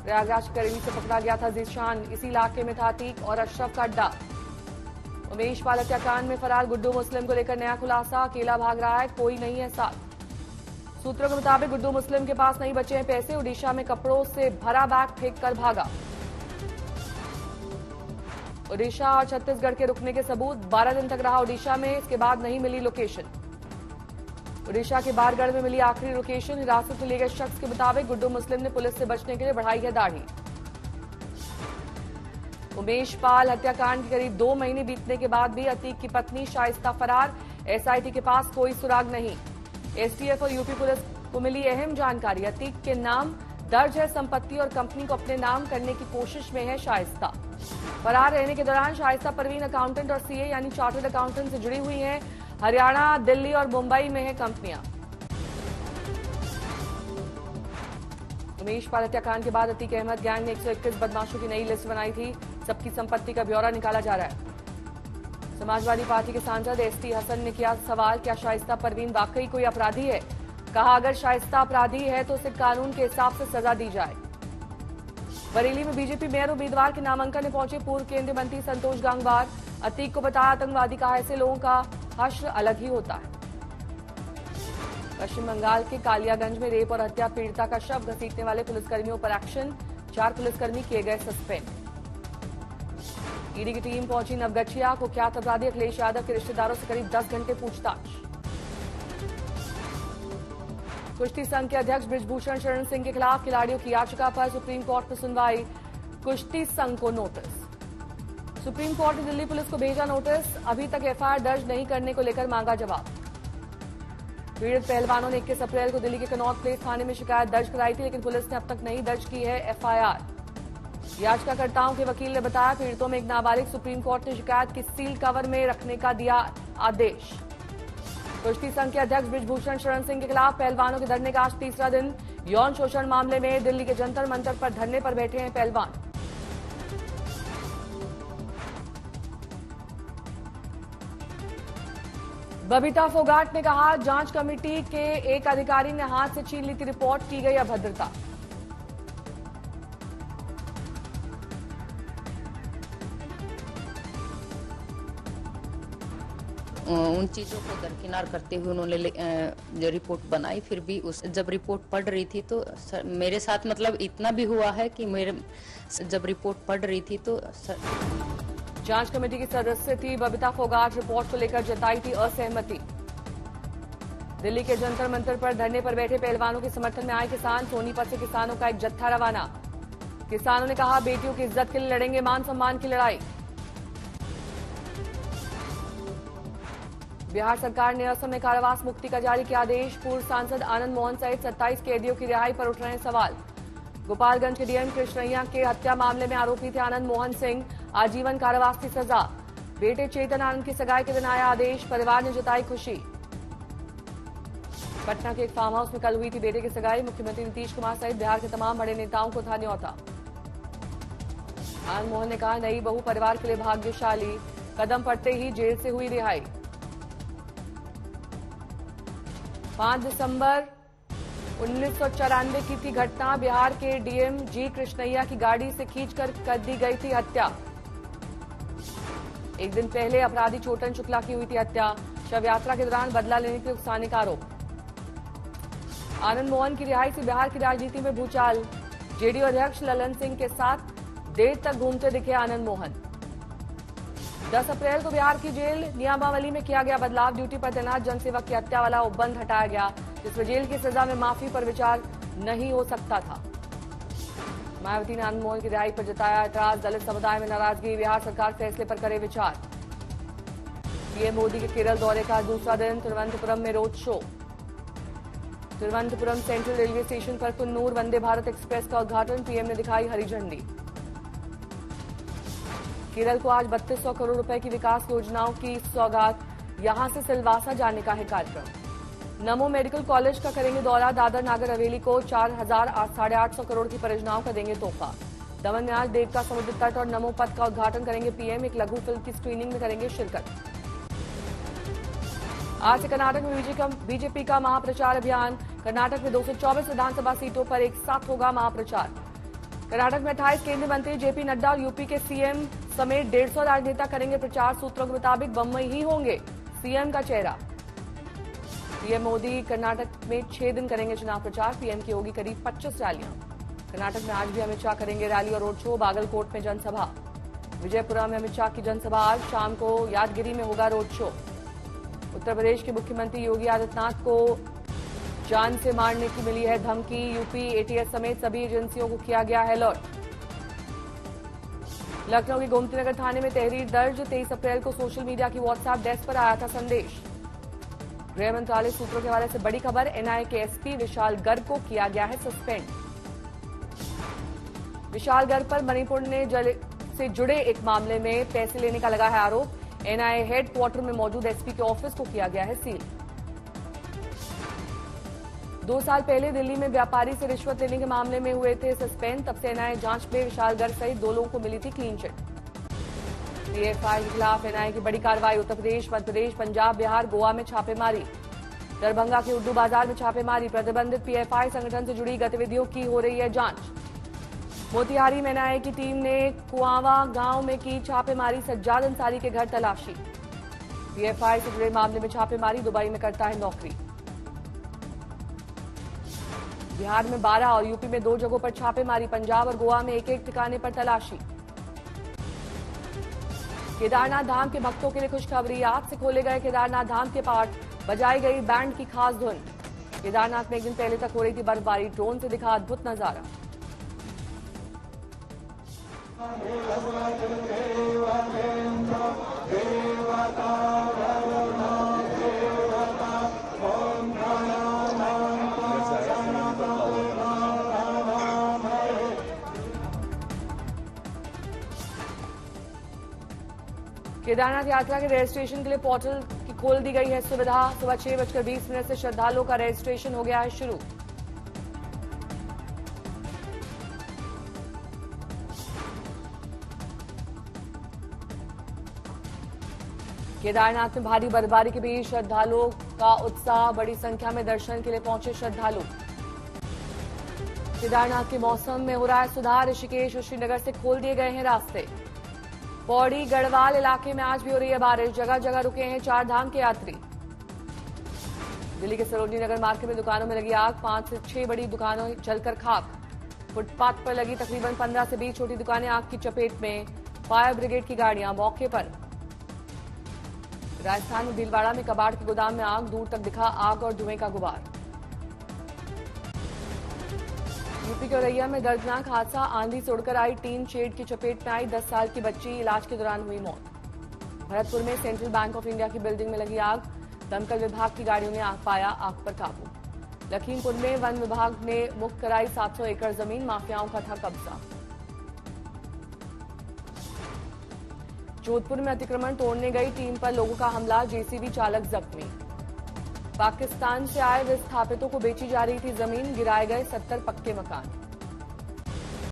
प्रयागराज करेली से पकड़ा गया था जीशान, इसी इलाके में था अतीक और अशरफ का अड्डा। उमेश पाल हत्याकांड में फरार गुड्डू मुस्लिम को लेकर नया खुलासा, अकेला भाग रहा है, कोई नहीं है साथ। सूत्रों के मुताबिक गुड्डू मुस्लिम के पास नहीं बचे हैं पैसे, उड़ीसा में कपड़ों से भरा बैग फेंक कर भागा। ओडिशा और छत्तीसगढ़ के रुकने के सबूत, 12 दिन तक रहा ओडिशा में, इसके बाद नहीं मिली लोकेशन। ओडिशा के बारगढ़ में मिली आखिरी लोकेशन। हिरासत में लिए गए शख्स के मुताबिक गुड्डू मुस्लिम ने पुलिस से बचने के लिए बढ़ाई है दाढ़ी। उमेश पाल हत्याकांड के करीब 2 महीने बीतने के बाद भी अतीक की पत्नी शाइस्ता फरार, एसआईटी के पास कोई सुराग नहीं। एसटीएफ और यूपी पुलिस को मिली अहम जानकारी, अतीक के नाम दर्ज है संपत्ति और कंपनी को अपने नाम करने की कोशिश में है शाइस्ता। फरार रहने के दौरान शाइस्ता परवीन अकाउंटेंट और सीए यानी चार्टर्ड अकाउंटेंट से जुड़ी हुई हैं। हरियाणा, दिल्ली और मुंबई में है कंपनियां। उमेश पाल हत्याकांड के बाद अतीक अहमद गैंग ने 121 बदमाशों की नई लिस्ट बनाई थी। सबकी संपत्ति का ब्यौरा निकाला जा रहा है। समाजवादी पार्टी के सांसद एसटी हसन ने किया सवाल, क्या शाइस्ता परवीन वाकई कोई अपराधी है? कहा, अगर शाइस्ता अपराधी है तो उसे कानून के हिसाब से सजा दी जाए। बरेली में बीजेपी मेयर उम्मीदवार के नामांकन में पहुंचे पूर्व केंद्रीय मंत्री संतोष गंगवार। अतीक को बताया आतंकवादी, कहा ऐसे लोगों का हश्र अलग ही होता है। पश्चिम बंगाल के कालियागंज में रेप और हत्या पीड़िता का शव घसीटने वाले पुलिसकर्मियों पर एक्शन, 4 पुलिसकर्मी किए गए सस्पेंड। ईडी की टीम पहुंची नवगछिया, कुख्यात अपराधी अखिलेश यादव के रिश्तेदारों से करीब 10 घंटे पूछताछ। कुश्ती संघ के अध्यक्ष बृजभूषण शरण सिंह के खिलाफ खिलाड़ियों की याचिका पर सुप्रीम कोर्ट में सुनवाई, कुश्ती संघ को नोटिस। सुप्रीम कोर्ट ने दिल्ली पुलिस को भेजा नोटिस, अभी तक एफआईआर दर्ज नहीं करने को लेकर मांगा जवाब। पीड़ित पहलवानों ने 21 अप्रैल को दिल्ली के कनॉट प्लेस थाने में शिकायत दर्ज कराई थी, लेकिन पुलिस ने अब तक नहीं दर्ज की है एफआईआर। याचिकाकर्ताओं के वकील ने बताया, पीड़ितों में एक नाबालिग, सुप्रीम कोर्ट ने शिकायत की सील कवर में रखने का दिया आदेश। कुश्ती संघ के अध्यक्ष बृजभूषण शरण सिंह के खिलाफ पहलवानों के धरने का आज तीसरा दिन। यौन शोषण मामले में दिल्ली के जंतर मंतर पर धरने पर बैठे हैं पहलवान। बबीता फोगाट ने कहा, जांच कमेटी के एक अधिकारी ने हाथ से छीन ली थी रिपोर्ट, की गई अभद्रता। उन चीजों को दरकिनार करते हुए उन्होंने जो रिपोर्ट बनाई, फिर भी जब रिपोर्ट पढ़ रही थी तो मेरे साथ मतलब इतना भी हुआ है कि जब रिपोर्ट पढ़ रही थी तो जांच कमेटी की सदस्य थी बबीता फोगाट, रिपोर्ट को लेकर जताई थी असहमति। दिल्ली के जंतर मंतर पर धरने पर बैठे पहलवानों के समर्थन में आए किसान, सोनीपत से किसानों का एक जत्था रवाना। किसानों ने कहा, बेटियों की इज्जत के लिए लड़ेंगे, मान सम्मान की लड़ाई। बिहार सरकार ने असम में कारावास मुक्ति का जारी किया आदेश। पूर्व सांसद आनंद मोहन सहित 27 कैदियों की रिहाई पर उठ रहे हैं सवाल। गोपालगंज के डीएम कृष्णैया के हत्या मामले में आरोपी थे आनंद मोहन सिंह, आजीवन कारावास की सजा। बेटे चेतन आनंद की सगाई के दिन आया आदेश, परिवार ने जताई खुशी। पटना के एक फार्म हाउस में कल हुई थी बेटे की सगाई, मुख्यमंत्री नीतीश कुमार सहित बिहार के तमाम बड़े नेताओं को था न्यौता। आनंद मोहन ने कहा, नई बहू परिवार के लिए भाग्यशाली, कदम पड़ते ही जेल से हुई रिहाई। 5 दिसंबर 1994 की थी घटना, बिहार के डीएम जी कृष्णैया की गाड़ी से खींचकर कर दी गई थी हत्या। एक दिन पहले अपराधी छोटन शुक्ला की हुई थी हत्या। शव यात्रा के दौरान बदला लेने के उकसाने का आरोप। आनंद मोहन की रिहाई से बिहार की राजनीति में भूचाल। जेडीयू अध्यक्ष ललन सिंह के साथ देर तक घूमते दिखे आनंद मोहन। 10 अप्रैल को बिहार की जेल नियमावली में किया गया बदलाव, ड्यूटी पर तैनात जनसेवक की हत्या वाला उपबंध हटाया गया, जिसमें जेल की सजा में माफी पर विचार नहीं हो सकता था। मायावती ने आनंद मोहन की रिहाई पर जताया एतराज, दलित समुदाय में नाराजगी, बिहार सरकार फैसले पर करे विचार। पीएम मोदी के केरल दौरे का दूसरा दिन, तिरुवनंतपुरम में road show. Thiruvananthapuram central railway station पर कुन्नूर वंदे भारत एक्सप्रेस का उद्घाटन, पीएम ने दिखाई हरी झंडी। केरल को आज 3200 करोड़ रुपए की विकास योजनाओं की सौगात, यहां से सिलवासा जाने का है कार्यक्रम। नमो मेडिकल कॉलेज का करेंगे दौरा, दादर नागर हवेली को 4,850 करोड़ की परियोजनाओं का देंगे तोहफा। दमन में आज देवका समुद्र तट और नमो पथ का उद्घाटन करेंगे पीएम, एक लघु फिल्म की स्क्रीनिंग में करेंगे शिरकत। आज से कर्नाटक में बीजेपी का महाप्रचार अभियान, कर्नाटक में 224 विधानसभा सीटों पर एक साथ होगा महाप्रचार। कर्नाटक में 28 केंद्रीय मंत्री जेपी नड्डा और यूपी के सीएम समेत 150 राजनेता करेंगे प्रचार। सूत्रों के मुताबिक बम्बई ही होंगे सीएम का चेहरा। पीएम मोदी कर्नाटक में 6 दिन करेंगे चुनाव प्रचार। पीएम की होगी करीब 25 रैलियां। कर्नाटक में आज भी अमित शाह करेंगे रैली और रोड शो। बागलकोट में जनसभा, विजयपुरा में अमित शाह की जनसभा। आज शाम को यादगिरी में होगा रोड शो। उत्तर प्रदेश के मुख्यमंत्री योगी आदित्यनाथ को जान से मारने की मिली है धमकी। यूपी एटीएस समेत सभी एजेंसियों को किया गया है अलर्ट। लखनऊ के गोमतीनगर थाने में तहरीर दर्ज। 23 अप्रैल को सोशल मीडिया की व्हाट्सएप डेस्क पर आया था संदेश। गृह मंत्रालय सूत्रों के हवाले से बड़ी खबर। एनआईए के एसपी विशाल गर्ग को किया गया है सस्पेंड। विशाल गर्ग पर मणिपुर से जुड़े एक मामले में पैसे लेने का लगा है आरोप। एनआईए हेडक्वार्टर में मौजूद एसपी के ऑफिस को किया गया है सील। 2 साल पहले दिल्ली में व्यापारी से रिश्वत लेने के मामले में हुए थे सस्पेंड। तब से एनआईए जांच में विशाल गर्ग सहित 2 लोगों को मिली थी क्लीन चिट। पीएफआई के खिलाफ एनआईए की बड़ी कार्रवाई। उत्तर प्रदेश, मध्य प्रदेश, पंजाब, बिहार, गोवा में छापेमारी। दरभंगा के उर्दू बाजार में छापेमारी। प्रतिबंधित पीएफआई संगठन से जुड़ी गतिविधियों की हो रही है जांच। मोतिहारी में एनआईए की टीम ने कुआवा गांव में की छापेमारी। सज्जाद अंसारी के घर तलाशी। पीएफआई से जुड़े मामले में छापेमारी। दुबई में करता है नौकरी। बिहार में 12 और यूपी में 2 जगहों पर छापेमारी। पंजाब और गोवा में एक-एक ठिकाने पर तलाशी। केदारनाथ धाम के भक्तों के लिए खुशखबरी। आज से खोले गए केदारनाथ धाम के पाट। बजाई गई बैंड की खास धुन। केदारनाथ में एक दिन पहले तक हो रही थी बर्फबारी। ड्रोन से दिखा अद्भुत नजारा। केदारनाथ यात्रा के रजिस्ट्रेशन के लिए पोर्टल की खोल दी गई है सुविधा। सुबह 6:20 से श्रद्धालुओं का रजिस्ट्रेशन हो गया है शुरू। केदारनाथ में भारी बर्फबारी के बीच श्रद्धालुओं का उत्साह। बड़ी संख्या में दर्शन के लिए पहुंचे श्रद्धालु। केदारनाथ के मौसम में हो रहा है सुधार। ऋषिकेश और श्रीनगर से खोल दिए गए हैं रास्ते। पौड़ी गढ़वाल इलाके में आज भी हो रही है बारिश। जगह जगह रुके हैं 4 धाम के यात्री। दिल्ली के सरोजनी नगर मार्केट में दुकानों में लगी आग। 5 से 6 बड़ी दुकानें जलकर खाक। फुटपाथ पर लगी तकरीबन 15 से 20 छोटी दुकानें आग की चपेट में। फायर ब्रिगेड की गाड़ियां मौके पर। राजस्थान में भीलवाड़ा में कबाड़ के गोदाम में आग। दूर तक दिखा आग और धुएं का गुबार। यूपी के औरैया में दर्दनाक हादसा। आंधी से उड़कर आई टीन शेड की चपेट में आई 10 साल की बच्ची। इलाज के दौरान हुई मौत। भरतपुर में सेंट्रल बैंक ऑफ इंडिया की बिल्डिंग में लगी आग। दमकल विभाग की गाड़ियों ने आग पाया आग पर काबू। लखीमपुर में वन विभाग ने मुक्त कराई 700 एकड़ जमीन। माफियाओं का था कब्जा। जोधपुर में अतिक्रमण तोड़ने गई टीम पर लोगों का हमला। जेसीबी चालक जख्मी। पाकिस्तान से आए विस्थापितों को बेची जा रही थी जमीन। गिराए गए 70 पक्के मकान।